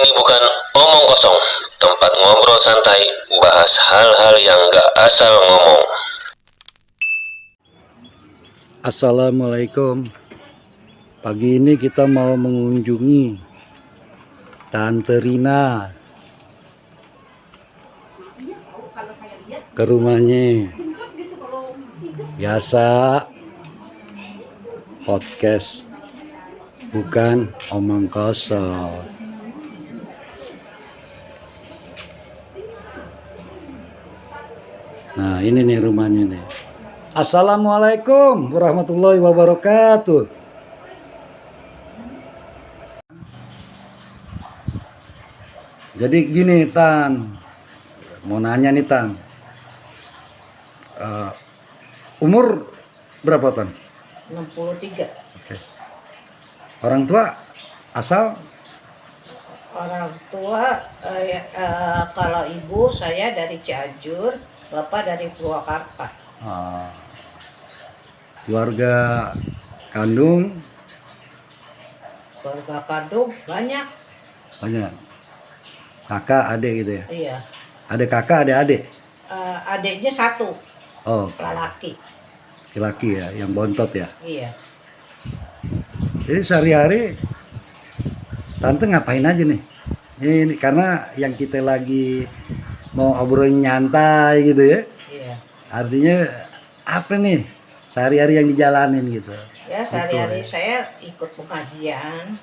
Ini bukan omong kosong, tempat ngobrol santai, bahas hal-hal yang gak asal ngomong. Assalamualaikum. Pagi ini kita mau mengunjungi Tante Rina ke rumahnya. Biasa podcast, bukan omong kosong. Nah, ini nih rumahnya nih. Assalamualaikum warahmatullahi wabarakatuh. Jadi gini Tan, mau nanya nih Tan, umur berapa Tan? 63. Oke. Orang tua asal? Orang tua kalau ibu saya dari Cianjur, bapak dari Purwakarta. Keluarga kandung Keluarga kandung banyak. banyak, kakak adik gitu ya? Iya. Ada kakak, ada adik? Adiknya satu, Oh, laki. laki ya, yang bontot ya. Iya. Jadi sehari-hari Tante ngapain aja nih? Ini karena yang kita lagi mau obrolin nyantai gitu ya. Iya. Artinya apa nih sehari-hari yang dijalanin gitu? Ya sehari-hari Gitu, saya ikut pengajian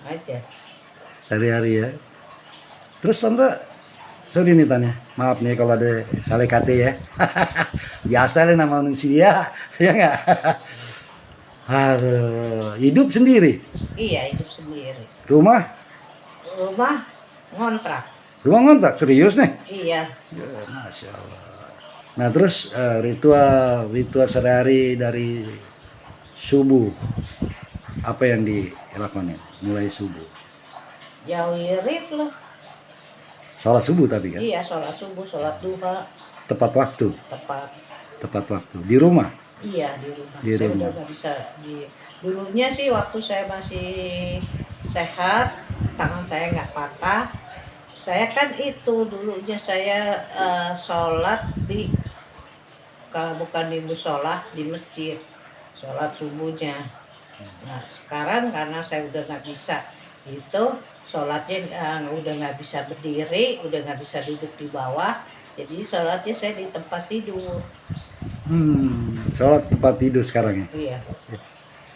aja. sehari-hari ya. Terus Tante, sorry nih Tanya, maaf nih kalau ada salah kata ya. Biasa lah nama manusia, ya nggak? Hidup sendiri. Iya, hidup sendiri. Rumah Ngontrak. ngontrak, serius nih? Iya. Ya, Masya Allah. Nah terus ritual sehari-hari dari subuh, apa yang dilakukan mulai subuh? Ya wirid lah. Sholat subuh tapi kan? Iya, sholat subuh, sholat duha, Tepat waktu, tepat. di rumah. Iya, di rumah. Di Saya rumah. udah nggak bisa dulunya sih waktu saya masih sehat, tangan saya nggak patah. Saya kan itu dulunya saya sholat kalau bukan di musola, di masjid, sholat subuhnya. Nah sekarang karena saya udah nggak bisa itu sholatnya udah nggak bisa berdiri, udah nggak bisa duduk di bawah, jadi sholatnya saya di tempat tidur. Sholat tempat tidur sekarang ya. Iya.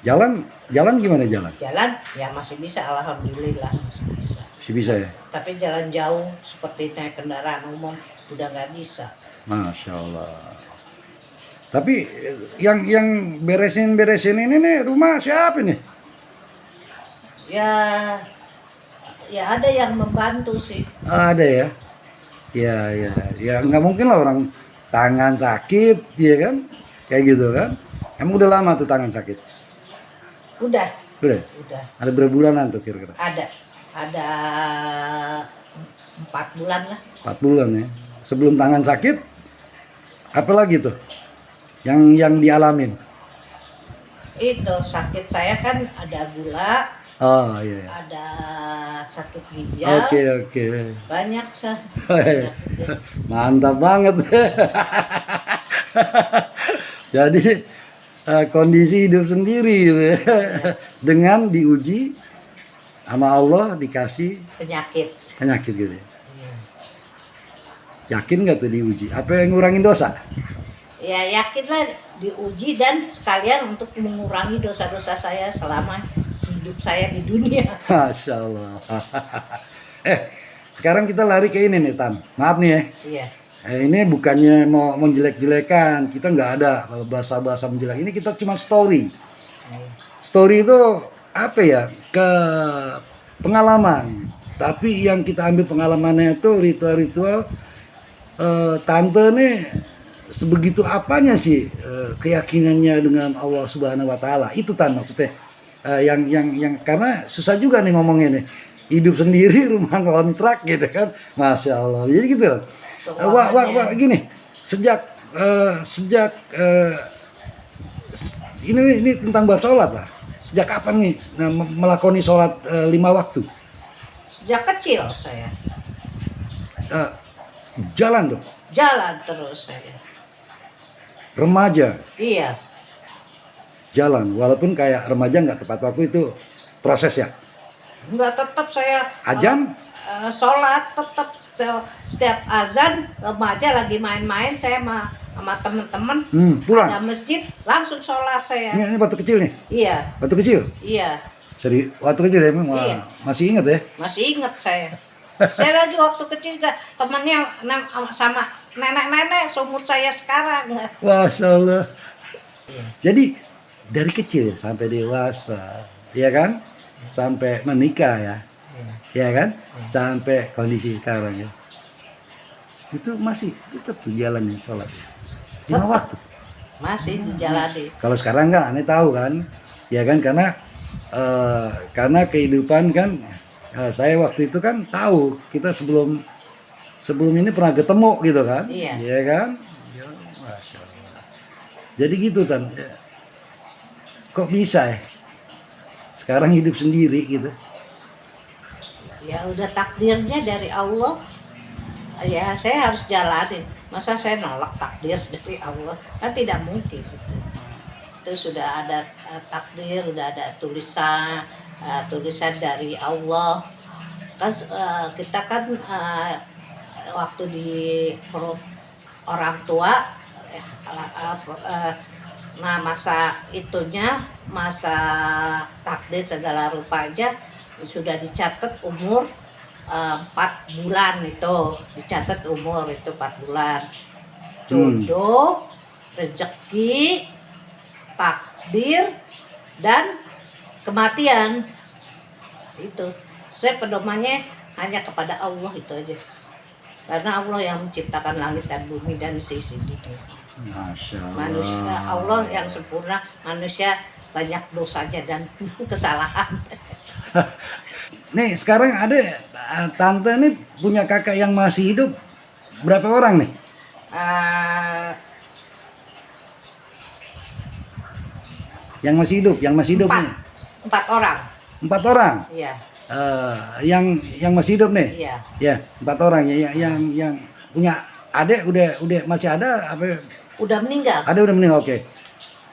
Jalan gimana jalan? Jalan ya masih bisa, alhamdulillah masih bisa. Masih bisa ya? Tapi jalan jauh seperti naik kendaraan umum udah nggak bisa. Masya Allah. Tapi yang beresin ini nih rumah siapa nih? Ya ada yang membantu sih. Ada ya? Ya nggak mungkin lah orang tangan sakit, ya kan? Kayak gitu kan? Emang udah lama tuh tangan sakit? Udah. Udah. Ada berapa bulanan tuh kira-kira? Ada 4 bulan lah. 4 bulan ya. Sebelum tangan sakit, apa lagi tuh yang dialamin? Itu sakit saya kan ada gula, Oh iya. ada sakit ginjal. Oke. Banyak sah. Mantap banget. Jadi kondisi hidup sendiri gitu ya. Dengan diuji sama Allah, dikasih penyakit gitu ya. Yakin gak tuh diuji? Apa yang ngurangin dosa? Ya yakinlah diuji dan sekalian untuk mengurangi dosa-dosa saya selama hidup saya di dunia. Masya Allah. Sekarang kita lari ke ini nih Tan. Maaf nih ya. Iya. Ini bukannya mau menjelek-jelekan. Kita nggak ada bahasa-bahasa menjelek. Ini kita cuma story. Story itu apa ya? Ke pengalaman. Tapi yang kita ambil pengalamannya itu ritual-ritual. Tante nih sebegitu apanya sih keyakinannya dengan Allah Subhanahu Wa Taala? Itu Tan maksudnya. Yang karena susah juga nih ngomongnya nih. Hidup sendiri, rumah kontrak gitu kan. Masya Allah. Jadi gitu. Wah gini. Sejak ini tentang bab sholat lah. Sejak kapan nih melakoni sholat 5 waktu? Sejak kecil saya Eh, jalan dong, jalan terus saya. remaja Iya, jalan, walaupun kayak remaja nggak tepat waktu itu proses ya. nggak tetap saya Azan? sholat tetap setiap azan remaja lagi main-main saya sama teman-teman Pulang. ada masjid langsung sholat saya. Ini waktu kecil nih, Iya, waktu kecil. iya. Waktu kecil ya, Iya. masih ingat ya? Masih ingat saya. Saya lagi waktu kecil juga temannya sama nenek-nenek seumur saya sekarang. Masya Allah. Jadi dari kecil sampai dewasa, ya kan? Sampai menikah ya, ya kan? Sampai kondisi sekarang ya. Itu masih tetap tuh jalanin sholat. 5 waktu. Masih dijalani. Kalau sekarang kan aneh tahu kan, ya kan? Karena kehidupan kan, saya waktu itu kan tahu kita sebelum ini pernah ketemu gitu kan, Iya. ya kan? Ya, Masya Allah. Jadi gitu kan, kok bisa ya? Sekarang hidup sendiri gitu. Ya udah takdirnya dari Allah. Ya saya harus jalanin. Masa saya nolak takdir dari Allah? Kan tidak mungkin. Itu sudah ada takdir, udah ada tulisan dari Allah. Kan kita kan waktu di perut orang tua, nah masa itunya, masa takdir segala rupanya sudah dicatat umur 4 bulan itu, dicatat umur itu 4 bulan. Jodoh, rezeki, takdir, dan kematian. Itu saya pedomannya hanya kepada Allah itu aja, karena Allah yang menciptakan langit dan bumi dan isi dunia. Masya Allah. Manusia, Allah yang sempurna, manusia banyak dosanya dan kesalahan. Nih sekarang ada tante nih punya kakak yang masih hidup berapa orang nih? Yang masih hidup nih. 4 orang. 4 orang. Iya. Yang masih hidup nih. Iya. Ya, 4 orang ya. Yang punya adik udah masih ada apa? Udah meninggal. Ada udah meninggal, oke.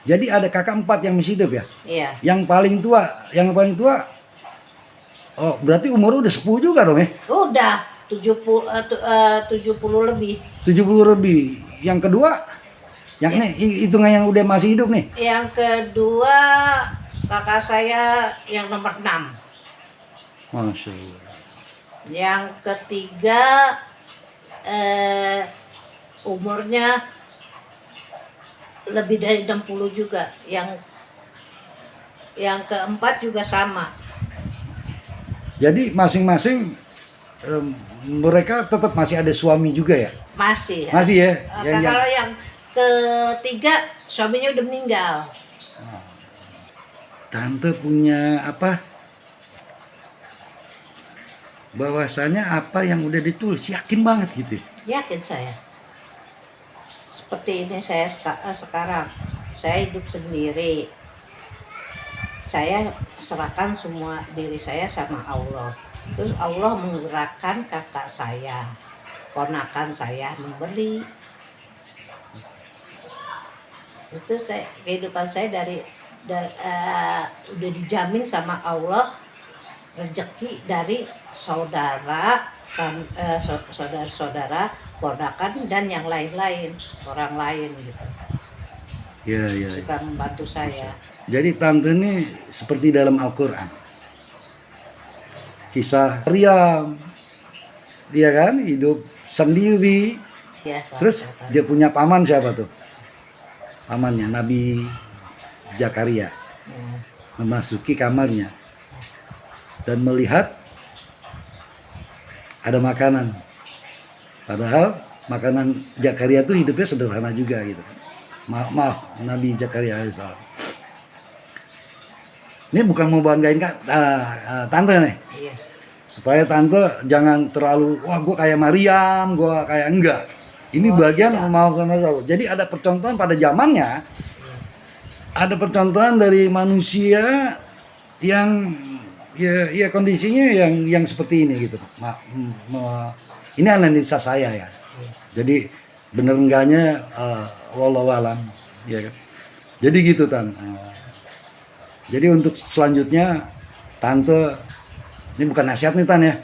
Jadi ada kakak 4 yang masih hidup ya. Iya. Yang paling tua, oh berarti umur udah 10 juga dong ya? Udah 70 lebih. 70 lebih. Yang kedua, yang ini hitungan yang udah masih hidup nih. Yang kedua kakak saya yang nomor 6. Masya Allah. Yang ketiga umurnya lebih dari 60 juga. Yang keempat juga sama. Jadi masing-masing mereka tetap masih ada suami juga ya? Masih. Masih ya? Kalau yang ketiga suaminya udah meninggal. Tante punya apa? Bahwasanya apa yang udah ditulis yakin banget gitu. Yakin saya. Seperti ini saya sekarang. Saya hidup sendiri. Saya serahkan semua diri saya sama Allah. Terus Allah menggerakkan kakak saya, ponakan saya memberi. Itu kehidupan saya udah dijamin sama Allah, rezeki dari saudara, saudara-saudara, ponakan dan yang lain-lain, orang lain gitu. Iya. Suka membantu saya. Jadi tante ini seperti dalam Al-Quran. Kisah Maryam, dia kan hidup sendiri. Ya, Terus dia punya paman siapa tuh? Pamannya Nabi Zakaria. Memasuki kamarnya dan melihat ada makanan. Padahal makanan Zakaria tuh hidupnya sederhana juga gitu. Maaf Nabi Zakaria alaihissalam. Ini bukan mau banggain tante nih. Iya. Supaya tante jangan terlalu, wah gue kayak Maryam, gue kayak enggak. Ini bagian mau sama tahu. Jadi ada percontohan pada zamannya. Ada percontohan dari manusia yang ya kondisinya yang seperti ini gitu. Ini analisa saya ya. Jadi bener enggaknya wallahu alam ya kan. Jadi gitu Tan. Jadi untuk selanjutnya Tante, ini bukan nasihat nih Tan ya.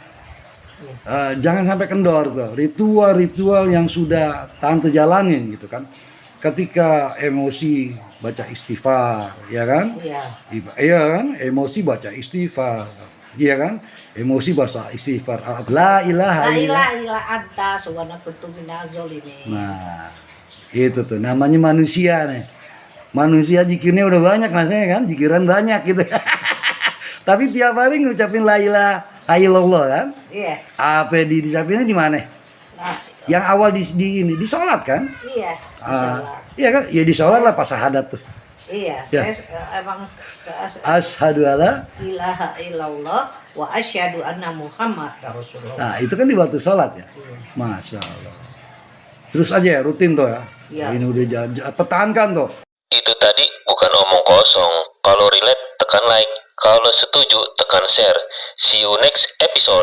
Jangan sampai kendor tuh ritual-ritual yang sudah Tante jalanin gitu kan. Ketika emosi baca istighfar, ya kan? Iya. Iya kan? Emosi baca istighfar, iya kan? Emosi baca istighfar. La ilaha La illallah. ilaha illa anta subhanaka kuntu minaz zalimin. Nah, itu tuh namanya manusia nih. Manusia zikirnya udah banyak rasanya kan, zikiran banyak gitu. Tapi tiap hari ngucapin la ilaha illallah kan? Iya. Apa diucapinnya di mana? Nah, Yang awal di sholat kan? iya. Salah. Iya kan? Ya di sholat lah pas syahadat tuh. Iya, Ya. saya emang Asyhadu alla. ilaha illallah wa asyhadu anna Muhammad Rasulullah. Nah, itu kan di waktu sholat ya. Iya. Masya Allah. Terus aja ya, rutin tuh ya. Iya. Ini udah pertahankan tuh. Itu tadi bukan omong kosong. Kalau relate tekan like, kalau setuju tekan share. See you next episode.